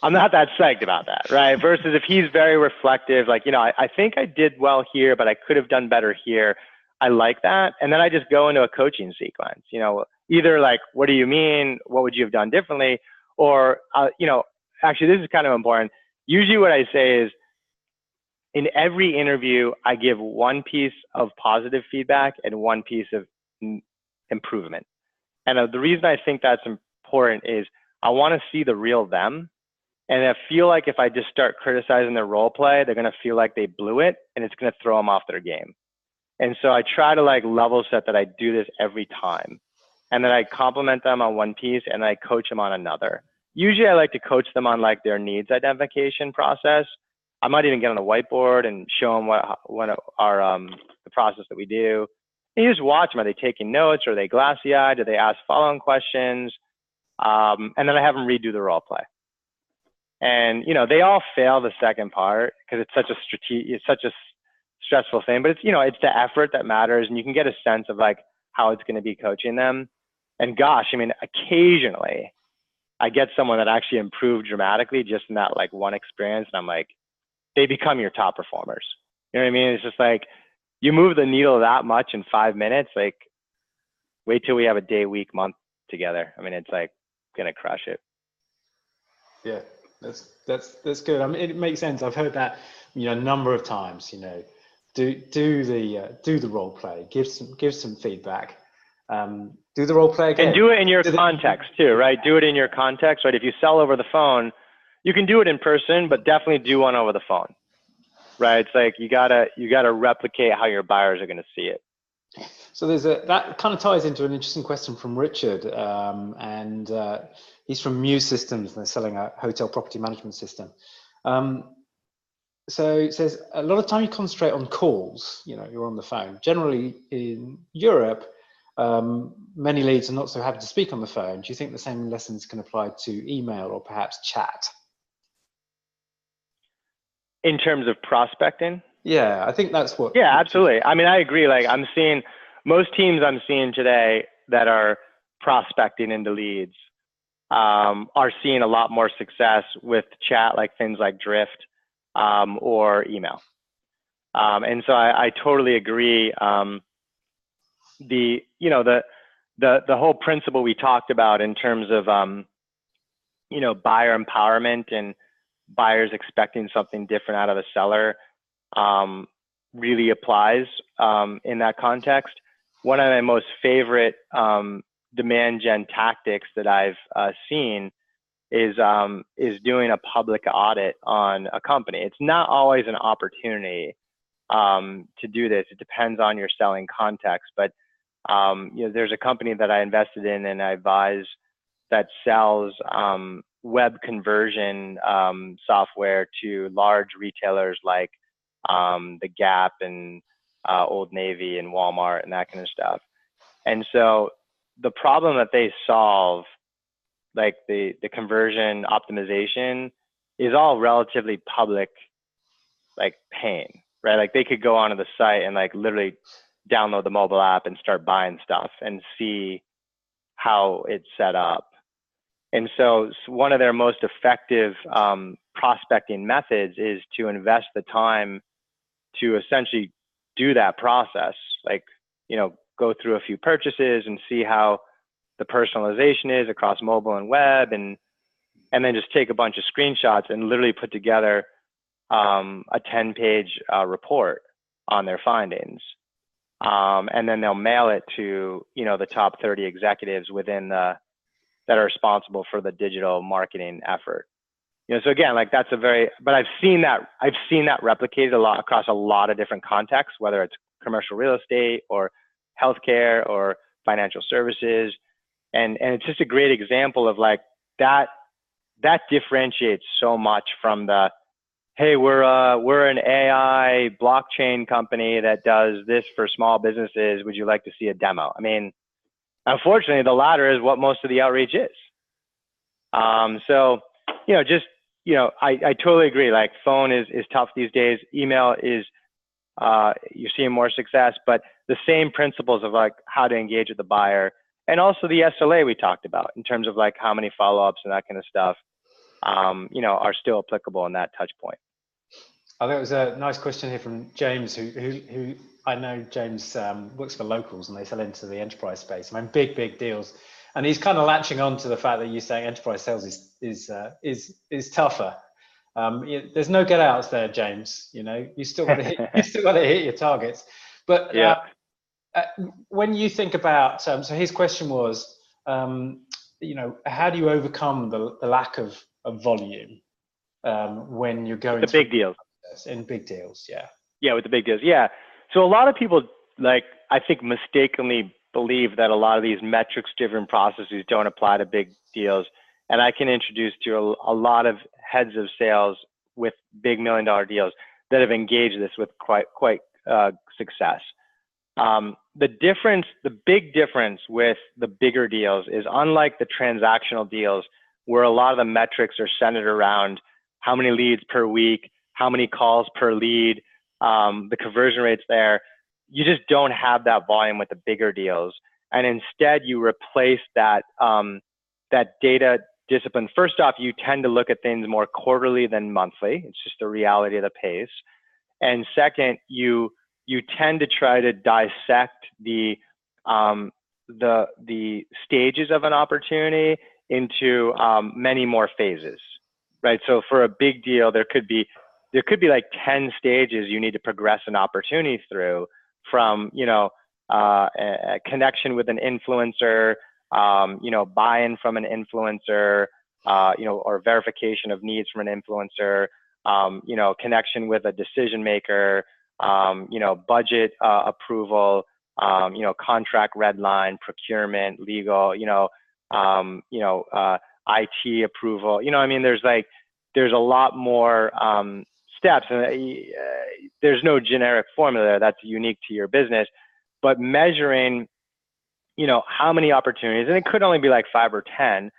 I'm not that psyched about that, right? Versus if he's very reflective, like, you know, I think I did well here, but I could have done better here. I like that. And then I just go into a coaching sequence, you know, either like, what do you mean? What would you have done differently? Or, you know, actually, this is kind of important. Usually what I say is in every interview, I give one piece of positive feedback and one piece of improvement. And the reason I think that's important is I want to see the real them. And I feel like if I just start criticizing their role play, they're going to feel like they blew it and it's going to throw them off their game. And so I try to like level set that I do this every time. And then I compliment them on one piece and I coach them on another. Usually I like to coach them on like their needs identification process. I might even get on the whiteboard and show them what our the process that we do. And you just watch them. Are they taking notes? Are they glassy-eyed? Do they ask follow-on questions? And then I have them redo the role play. And you know, they all fail the second part because it's such a stressful thing. But it's, you know, it's the effort that matters, and you can get a sense of like how it's going to be coaching them. And gosh, I mean, occasionally I get someone that actually improved dramatically just in that like one experience, and I'm like, they become your top performers. You know what I mean? It's just like you move the needle that much in 5 minutes. Like, wait till we have a day, week, month together. I mean, it's like gonna crush it. Yeah, that's good. I mean, it makes sense. I've heard that, you know, a number of times. You know, do the role play, give some feedback, do the role play again, and do it in your context too, right? Do it in your context, right? If you sell over the phone, you can do it in person, but definitely do one over the phone, right? It's like you gotta replicate how your buyers are going to see it. So that kind of ties into an interesting question from Richard, and he's from Muse Systems, and they're selling a hotel property management system. So it says a lot of time you concentrate on calls. You know, you're on the phone. Generally in Europe, many leads are not so happy to speak on the phone. Do you think the same lessons can apply to email or perhaps chat? In terms of prospecting? Yeah, I think that's what. Yeah, absolutely. I mean, I agree. Like I'm seeing most teams I'm seeing today that are prospecting into leads are seeing a lot more success with chat, like things like Drift or email. And so I totally agree. The whole principle we talked about in terms of you know, buyer empowerment and buyers expecting something different out of a seller really applies in that context. One of my most favorite demand gen tactics that I've seen is doing a public audit on a company. It's not always an opportunity to do this. It depends on your selling context. But you know, there's a company that I invested in and I advise that sells web conversion software to large retailers like the Gap and Old Navy and Walmart and that kind of stuff. And so the problem that they solve, like the conversion optimization, is all relatively public, like pane, right? Like they could go onto the site and like literally download the mobile app and start buying stuff and see how it's set up. And so one of their most effective prospecting methods is to invest the time to essentially do that process, like, you know, go through a few purchases and see how the personalization is across mobile and web, and then just take a bunch of screenshots and literally put together a 10-page report on their findings. And then they'll mail it to, you know, the top 30 executives within the, that are responsible for the digital marketing effort. You know, so again, like that's a very, but I've seen that replicated a lot across a lot of different contexts, whether it's commercial real estate or healthcare or financial services. And it's just a great example of like that differentiates so much from the, hey, we're an AI blockchain company that does this for small businesses. Would you like to see a demo? I mean, unfortunately, the latter is what most of the outreach is. So, you know, just, you know, I totally agree. Like phone is tough these days. Email is, you're seeing more success, but the same principles of like how to engage with the buyer, and also the SLA we talked about in terms of like how many follow-ups and that kind of stuff, you know, are still applicable in that touch point. I think it was a nice question here from James, who I know James works for Locals, and they sell into the enterprise space. I mean, big deals, and he's kind of latching on to the fact that you're saying enterprise sales is tougher. There's no get outs there, James. You know, you still got to hit your targets. But yeah. When you think about, so his question was, you know, how do you overcome the lack of volume when you're going the big deals? In big deals, yeah. Yeah, with the big deals, yeah. So a lot of people, like, I think mistakenly believe that a lot of these metrics-driven processes don't apply to big deals. And I can introduce to you a lot of heads of sales with big $1 million deals that have engaged this with quite success. The big difference with the bigger deals is, unlike the transactional deals, where a lot of the metrics are centered around how many leads per week, how many calls per lead, the conversion rates there, you just don't have that volume with the bigger deals. And instead you replace that, that data discipline. First off, you tend to look at things more quarterly than monthly. It's just the reality of the pace. And second, you tend to try to dissect the stages of an opportunity into many more phases, right? So for a big deal, there could be like 10 stages you need to progress an opportunity through, from, you know, a connection with an influencer, you know, buy-in from an influencer, you know, or verification of needs from an influencer, you know, connection with a decision maker, you know, budget approval, you know, contract red line, procurement, legal, you know, IT approval. You know, I mean, there's a lot more steps, and there's no generic formula there that's unique to your business. But measuring, you know, how many opportunities, and it could only be like 5 or 10,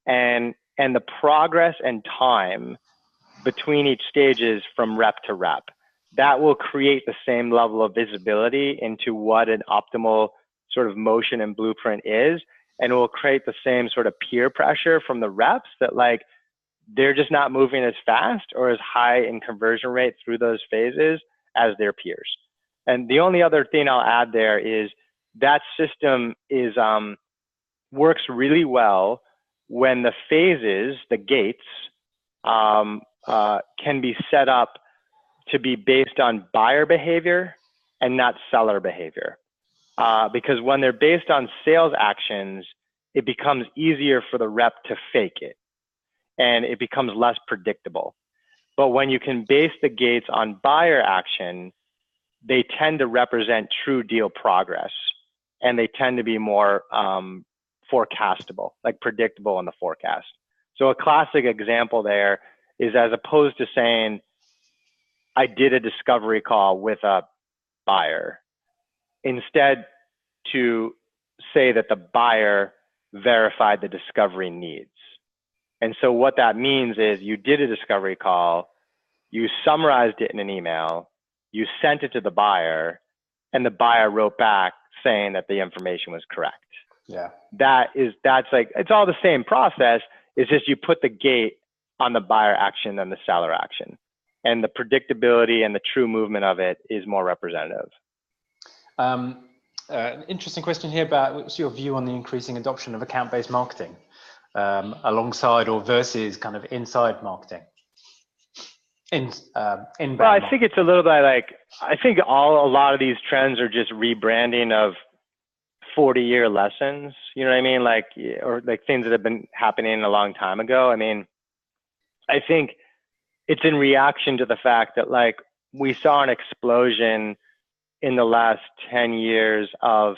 and the progress and time between each stages from rep to rep, that will create the same level of visibility into what an optimal sort of motion and blueprint is, and it will create the same sort of peer pressure from the reps that, like, they're just not moving as fast or as high in conversion rate through those phases as their peers. And the only other thing I'll add there is that system is works really well when the phases, the gates, can be set up to be based on buyer behavior and not seller behavior. Because when they're based on sales actions, it becomes easier for the rep to fake it, and it becomes less predictable. But when you can base the gates on buyer action, they tend to represent true deal progress, and they tend to be more forecastable, like predictable in the forecast. So a classic example there is, as opposed to saying, I did a discovery call with a buyer, instead to say that the buyer verified the discovery needs. And so what that means is you did a discovery call, you summarized it in an email, you sent it to the buyer, and the buyer wrote back saying that the information was correct. Yeah. That's like, it's all the same process. It's just you put the gate on the buyer action than the seller action. And the predictability and the true movement of it is more representative. Interesting question here about what's your view on the increasing adoption of account-based marketing alongside or versus kind of inside marketing? Inbound Well, I think it's a little bit like, I think a lot of these trends are just rebranding of 40-year lessons, you know what I mean? Like, or like things that have been happening a long time ago. I mean, I think it's in reaction to the fact that like we saw an explosion in the last 10 years of,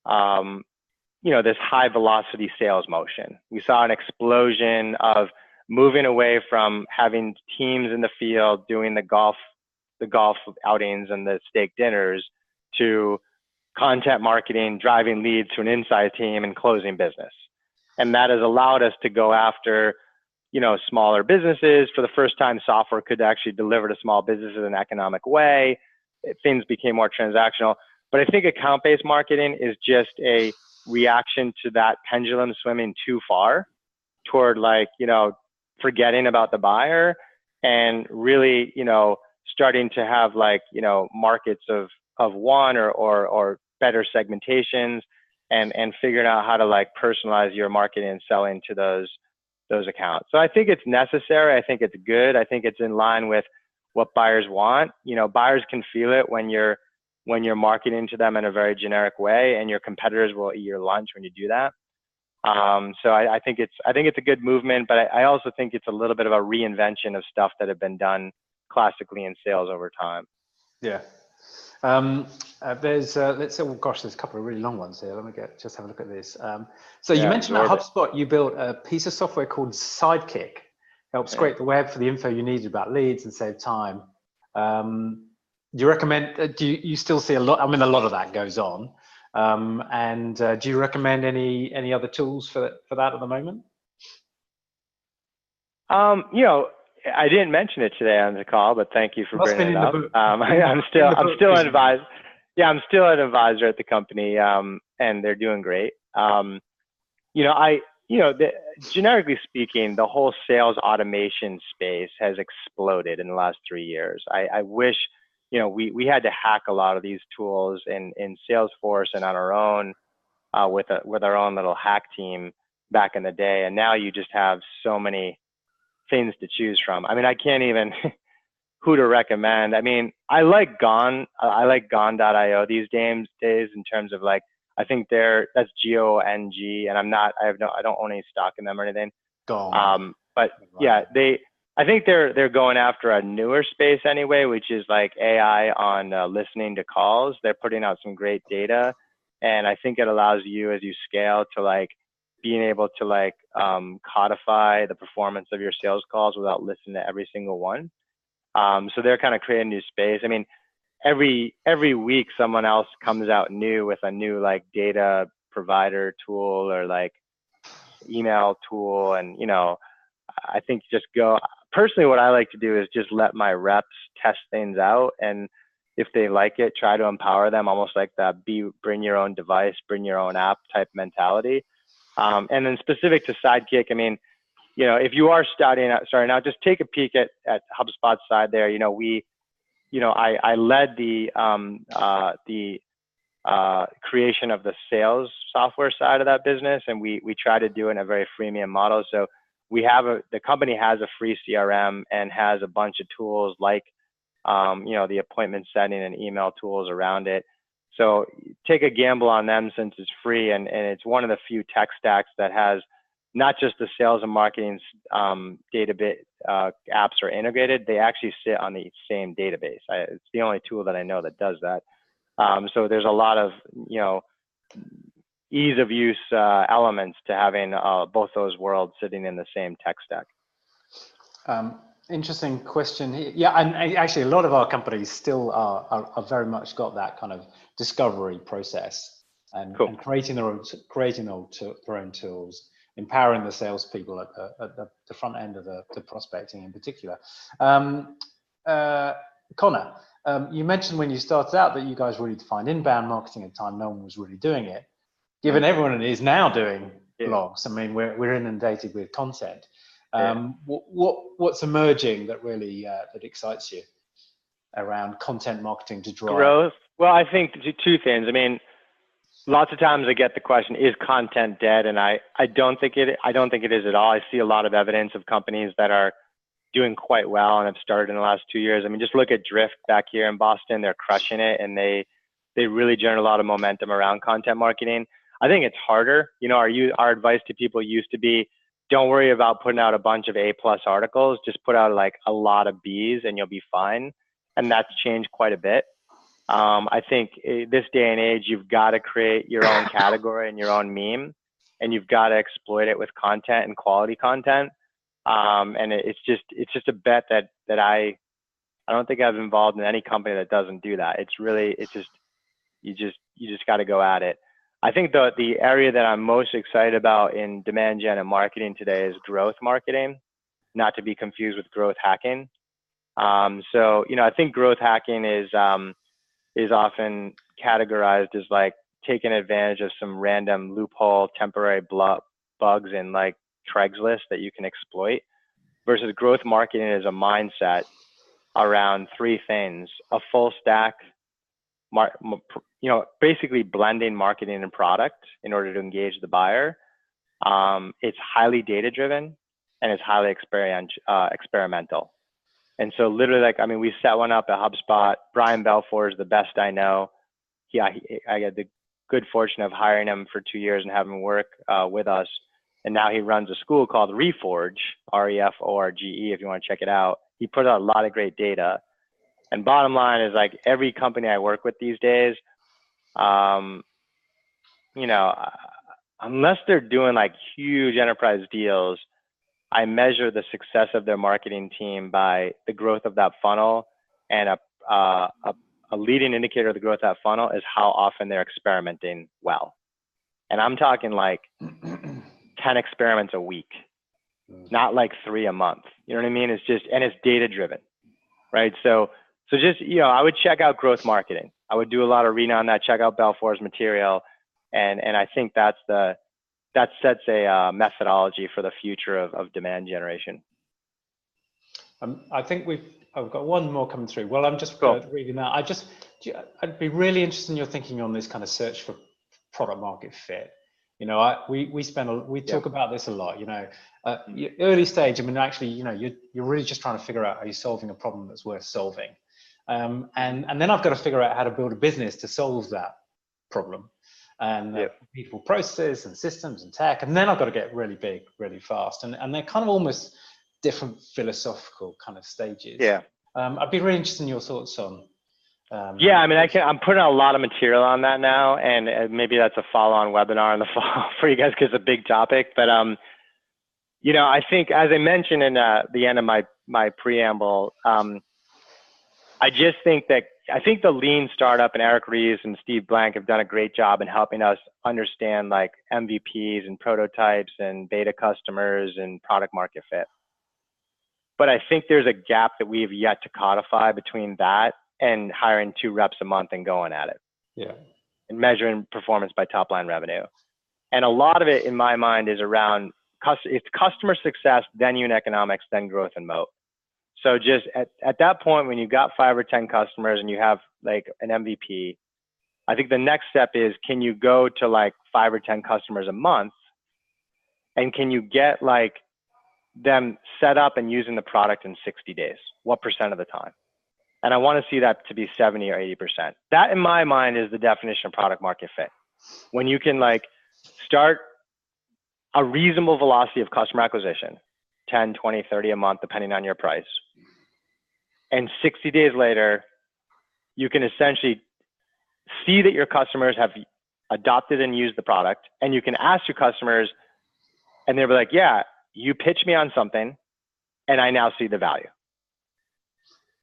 you know, this high velocity sales motion. We saw an explosion of moving away from having teams in the field doing the golf outings and the steak dinners to content marketing, driving leads to an inside team and closing business. And that has allowed us to go after, you know, smaller businesses. For the first time, software could actually deliver to small businesses in an economic way. Things became more transactional. But I think account-based marketing is just a reaction to that pendulum swimming too far toward, like, you know, forgetting about the buyer and really, you know, starting to have, like, you know, markets of one or better segmentations and figuring out how to, like, personalize your marketing and sell into those accounts. So I think it's necessary. I think it's good. I think it's in line with what buyers want. You know, buyers can feel it when you're marketing to them in a very generic way, and your competitors will eat your lunch when you do that. So I think it's a good movement, but I also think it's a little bit of a reinvention of stuff that have been done classically in sales over time. Yeah. There's let's say, oh gosh, there's a couple of really long ones here. Let me just have a look at this. So you mentioned at HubSpot you built a piece of software called Sidekick. Helps scrape the web for the info you needed about leads and save time. Do you recommend? Do you still see a lot? I mean, a lot of that goes on. And do you recommend any other tools for that at the moment? You know, I didn't mention it today on the call, but thank you for bringing it up. I'm still an advisor. Yeah, I'm still an advisor at the company, and they're doing great. You know, generically speaking, the whole sales automation space has exploded in the last 3 years. I wish, you know, we had to hack a lot of these tools in Salesforce and on our own with our own little hack team back in the day, and now you just have so many things to choose from. I mean, I can't even who to recommend. I mean, I like Gone.io these days in terms of, like, I think that's GONG, and I don't own any stock in them or anything. But yeah, I think they're going after a newer space anyway, which is like AI on listening to calls. They're putting out some great data, and I think it allows you, as you scale, to, like, being able to, like, codify the performance of your sales calls without listening to every single one. So they're kind of creating a new space. I mean, every week someone else comes out new with a new, like, data provider tool or, like, email tool, and, you know, I think just personally, what I like to do is just let my reps test things out, and if they like it, try to empower them, almost like that bring your own device, bring your own app type mentality. And then specific to Sidekick, I mean, you know, if you are starting out, just take a peek at HubSpot's side there. You know, I led the creation of the sales software side of that business, and we try to do it in a very freemium model. So the company has a free CRM and has a bunch of tools like, you know, the appointment setting and email tools around it. So take a gamble on them since it's free, and it's one of the few tech stacks that has not just the sales and marketing database apps are integrated. They actually sit on the same database. It's the only tool that I know that does that. So there's a lot of, you know, ease of use elements to having both those worlds sitting in the same tech stack. Interesting question. Yeah, and actually a lot of our companies still are very much got that kind of discovery process and, cool. and creating their own tools. empowering the salespeople at the front end of the prospecting in particular. Connor, you mentioned when you started out that you guys really defined inbound marketing at the time. No one was really doing it. Given everyone is now doing blogs, I mean, we're inundated with content. What's emerging that really that excites you around content marketing to drive growth? Well, I think two things. I mean, lots of times I get the question, is content dead? And I don't think it is at all. I see a lot of evidence of companies that are doing quite well and have started in the last 2 years. I mean, just look at Drift back here in Boston. They're crushing it, and they really generate a lot of momentum around content marketing. I think it's harder. You know, our advice to people used to be, don't worry about putting out a bunch of A+ articles. Just put out like a lot of Bs and you'll be fine. And that's changed quite a bit. I think this day and age, you've got to create your own category and your own meme, and you've got to exploit it with content and quality content. And it's just a bet that I don't think I've involved in any company that doesn't do that. You just got to go at it. I think the area that I'm most excited about in demand gen and marketing today is growth marketing, not to be confused with growth hacking. So, you know, I think growth hacking is often categorized as like taking advantage of some random loophole, temporary bugs in like Craigslist that you can exploit, versus growth marketing is a mindset around three things: a full stack, you know, basically blending marketing and product in order to engage the buyer. It's highly data driven, and it's highly experimental. And so literally, like, I mean, we set one up at HubSpot. Brian Belfour is the best I know. I had the good fortune of hiring him for 2 years and having him work with us. And now he runs a school called Reforge, Reforge, if you want to check it out. He put out a lot of great data. And bottom line is, like, every company I work with these days, you know, unless they're doing like huge enterprise deals, I measure the success of their marketing team by the growth of that funnel, and a leading indicator of the growth of that funnel is how often they're experimenting well. And I'm talking like 10 experiments a week, not like 3 a month. You know what I mean? It's just, and it's data driven, right? So just, you know, I would check out growth marketing. I would do a lot of reading on that, check out Belfour's material. And I think that sets a methodology for the future of demand generation. I think I've got one more coming through. Well, I'm just reading that. I'd be really interested in your thinking on this kind of search for product market fit. You know, we talk about this a lot. You know, early stage. I mean, actually, you know, you're really just trying to figure out, are you solving a problem that's worth solving, and then I've got to figure out how to build a business to solve that problem, and people, processes, and systems and tech, and then I've got to get really big, really fast, and they're kind of almost different philosophical kind of stages. Yeah. I'd be really interested in your thoughts on. Yeah, I mean, I'm putting out a lot of material on that now, and maybe that's a follow-on webinar in the fall for you guys, because it's a big topic. But you know, I think, as I mentioned in the end of my preamble, I just think that the lean startup and Eric Rees and Steve Blank have done a great job in helping us understand like MVPs and prototypes and beta customers and product market fit. But I think there's a gap that we have yet to codify between that and hiring 2 reps a month and going at it. Yeah. And measuring performance by top line revenue. And a lot of it in my mind is around it's customer success, then unit economics, then growth and moat. So just at that point, when you've got 5 or 10 customers and you have like an MVP, I think the next step is, can you go to like 5 or 10 customers a month, and can you get like them set up and using the product in 60 days? What % of the time? And I want to see that to be 70 or 80%. That, in my mind, is the definition of product market fit. When you can like start a reasonable velocity of customer acquisition, 10, 20, 30 a month, depending on your price. And 60 days later, you can essentially see that your customers have adopted and used the product, and you can ask your customers, and they'll be like, yeah, you pitched me on something, and I now see the value.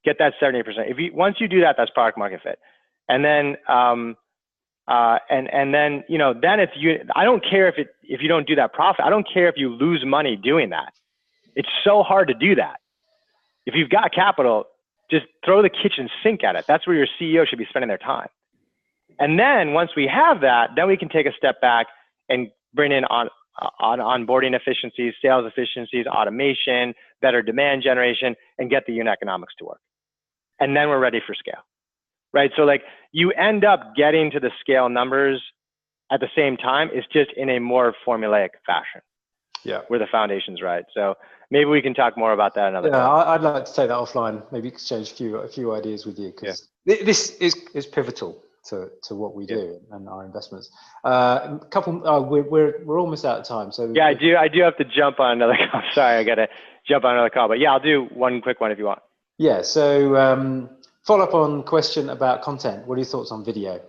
Get that 70%. Once you do that, that's product market fit. And then And then, you know, then if you, I don't care if you don't do that profit. I don't care if you lose money doing that. It's so hard to do that. If you've got capital, just throw the kitchen sink at it. That's where your CEO should be spending their time. And then once we have that, then we can take a step back and bring in on onboarding efficiencies, sales efficiencies, automation, better demand generation, and get the unit economics to work. And then we're ready for scale, right? So like you end up getting to the scale numbers at the same time. It's just in a more formulaic fashion. Yeah, where the foundation's right. So maybe we can talk more about that another time. I'd like to take that offline, maybe exchange a few ideas with you, because this is pivotal to what we do and our investments. We're almost out of time. So yeah, I do have to jump on another call. Sorry, I got to jump on another call, but yeah, I'll do one quick one if you want. Yeah. So follow up on question about content. What are your thoughts on video?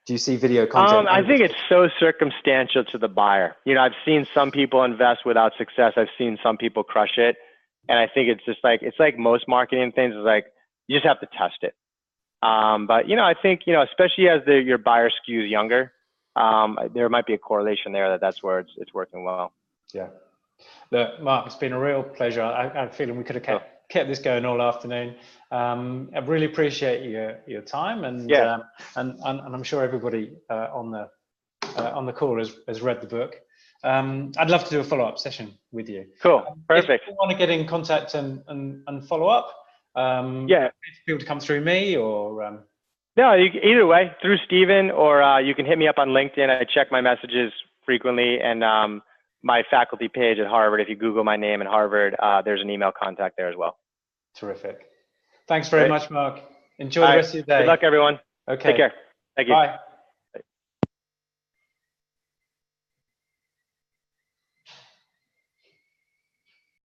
Do you see video content? I think it's so circumstantial to the buyer. You know, I've seen some people invest without success. I've seen some people crush it. And I think it's just like, it's like most marketing things is like, you just have to test it. But, you know, I think, you know, especially as your buyer skews younger, there might be a correlation there that's where it's working well. Yeah. Look, Mark, it's been a real pleasure. I'm feeling we could have kept this going all afternoon. I really appreciate your time, and I'm sure everybody on the call has read the book. I'd love to do a follow-up session with you. Cool, perfect. If you want to get in contact and follow up, people to come through me or no, either way, through Steven, or you can hit me up on LinkedIn. I check my messages frequently, and my faculty page at Harvard, if you Google my name in Harvard, there's an email contact there as well. Terrific. Thanks very much, Mark. Enjoy the rest of your day. Good luck, everyone. Okay. Take care. Thank you. Bye.